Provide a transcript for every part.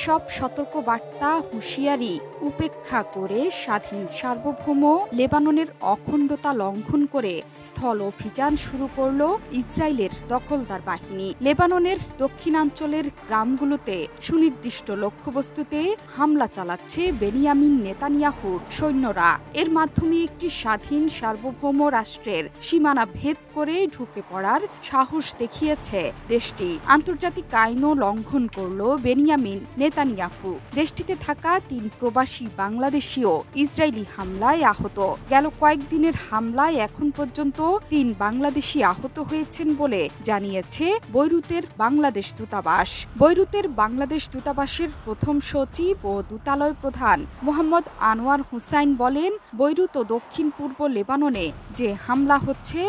সব সতর্কবার্তা হুঁশিয়ারি উপেক্ষা করে স্বাধীন সার্বভৌম লেবাননের অখণ্ডতা লঙ্ঘন করে স্থল অভিযান শুরু করল ইসরায়েলের দখলদার বাহিনী। লেবাননের দক্ষিণাঞ্চলের গ্রামগুলোতে সুনির্দিষ্ট লক্ষ্যবস্তুতে হামলা চালাচ্ছে বেনিয়ামিন নেতানিয়াহুর সৈন্যরা। এর মাধ্যমে একটি স্বাধীন সার্বভৌম রাষ্ট্রের সীমানা ভেদ করে ঢুকে পড়ার সাহস দেখিয়েছে দেশটি। আন্তর্জাতিক আইনও লঙ্ঘন করল বেনিয়ামিন নেতানিয়াহু। দেশটিতে থাকা ৩ প্রবাসী বাংলাদেশীও ইসরায়েলি হামলায় আহত। গেল কয়েকদিনের হামলায় এখন পর্যন্ত ৩ বাংলাদেশি আহত হয়েছেন বলে জানিয়েছে বৈরুতের বাংলাদেশ দূতাবাস। বৈরুতের বাংলাদেশ দূতাবাসের প্রথম সচিব ও দূতালয় প্রধান মোহাম্মদ আনোয়ার হুসাইন বলেন, বৈরুত ও দক্ষিণ পূর্ব লেবাননে যে হামলা হচ্ছে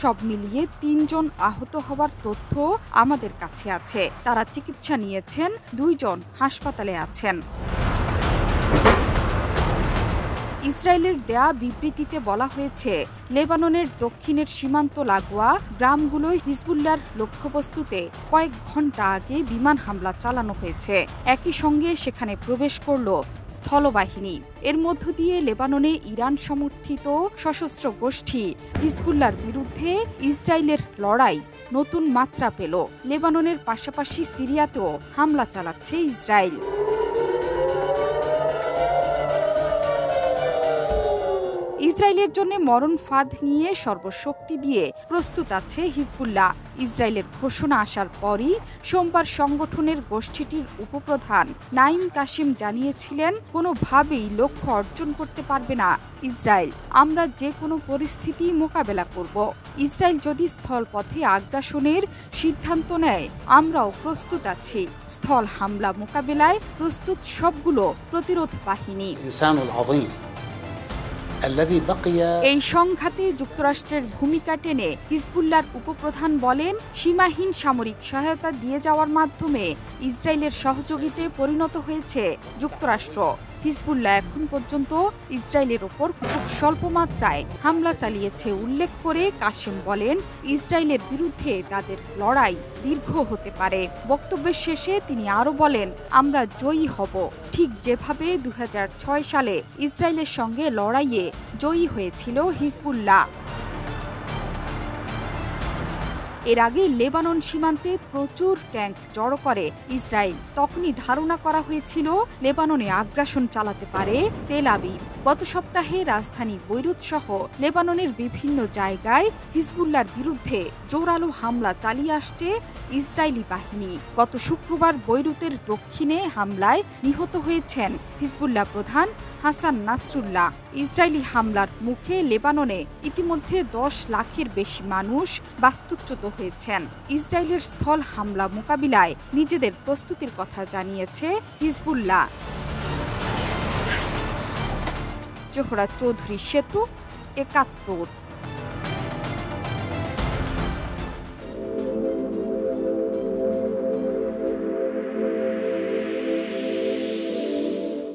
সব মিলিয়ে ৩ জন আহত হওয়ার তথ্য আমাদের কাছে আছে। তারা চিকিৎসা নিয়েছেন, 2 জন হাসপাতালে আছেন। ইসরায়েলের দেয়া বিবৃতিতে বলা হয়েছে, লেবাননের দক্ষিণের সীমান্ত লাগোয়া গ্রামগুলোয় হিজবুল্লাহর লক্ষ্যবস্তুতে কয়েক ঘণ্টা আগে বিমান হামলা চালানো হয়েছে। একই সঙ্গে সেখানে প্রবেশ করল স্থলবাহিনী। এর মধ্য দিয়ে লেবাননে ইরান সমর্থিত সশস্ত্র গোষ্ঠী হিজবুল্লাহর বিরুদ্ধে ইসরায়েলের লড়াই নতুন মাত্রা পেল। লেবাননের পাশাপাশি সিরিয়াতেও হামলা চালাচ্ছে ইসরায়েল। ইসরায়েলের জন্য মরণ ফাঁদ নিয়ে সর্বশক্তি দিয়ে প্রস্তুত আছে হিজবুল্লাহ। ইসরায়েলের ঘোষণা আসার পরই সোমবার সংগঠনের গোষ্ঠীটির উপপ্রধান নাঈম কাসেম জানিয়েছিলেন, কোনোভাবেই লক্ষ্য অর্জন করতে পারবে না ইসরায়েল। আমরা যে কোনো পরিস্থিতি মোকাবেলা করব। ইসরায়েল যদি স্থলপথে আগ্রাসনের সিদ্ধান্ত নেয়, আমরাও প্রস্তুত আছি। স্থল হামলা মোকাবেলায় প্রস্তুত সবগুলো প্রতিরোধ বাহিনী। এই সংঘাতে যুক্তরাষ্ট্রের ভূমিকা টেনে হিজবুল্লাহর উপপ্রধান বলেন, সীমাহীন সামরিক সহায়তা দিয়ে যাওয়ার মাধ্যমে ইসরায়েলের সহযোগীতে পরিণত হয়েছে যুক্তরাষ্ট্র। হিজবুল্লাহ এখন পর্যন্ত ইসরায়েলের ওপর খুব স্বল্প মাত্রায় হামলা চালিয়েছে উল্লেখ করে কাসেম বলেন, ইসরায়েলের বিরুদ্ধে তাদের লড়াই দীর্ঘ হতে পারে। বক্তব্যের শেষে তিনি আরও বলেন, আমরা জয়ী হব, ঠিক যেভাবে 2006 সালে ইসরায়েলের সঙ্গে লড়াইয়ে জয়ী হয়েছিল হিজবুল্লাহ। এর আগে লেবানন সীমান্তে প্রচুর ট্যাঙ্ক জড়ো করে ইসরায়েল। তখনই ধারণা করা হয়েছিল লেবাননে আগ্রাসন চালাতে পারে তেল আবিব। গত সপ্তাহে রাজধানী বৈরুত সহ লেবাননের বিভিন্ন জায়গায় হিজবুল্লাহর বিরুদ্ধে জোরালো হামলা চালিয়ে আসছে ইসরায়েলি বাহিনী। গত শুক্রবার বৈরুতের দক্ষিণে হামলায় নিহত হয়েছেন হিজবুল্লাহ প্রধান হাসান নাসরুল্লাহ। ইসরায়েলি হামলার মুখে লেবাননে ইতিমধ্যে 10 লাখের বেশি মানুষ বাস্তুচ্যুত হয়েছেন। ইসরায়েলের স্থল হামলা মোকাবিলায় নিজেদের প্রস্তুতির কথা জানিয়েছে হিজবুল্লাহ। জোহরা চৌধুরী সেতু, ৭১।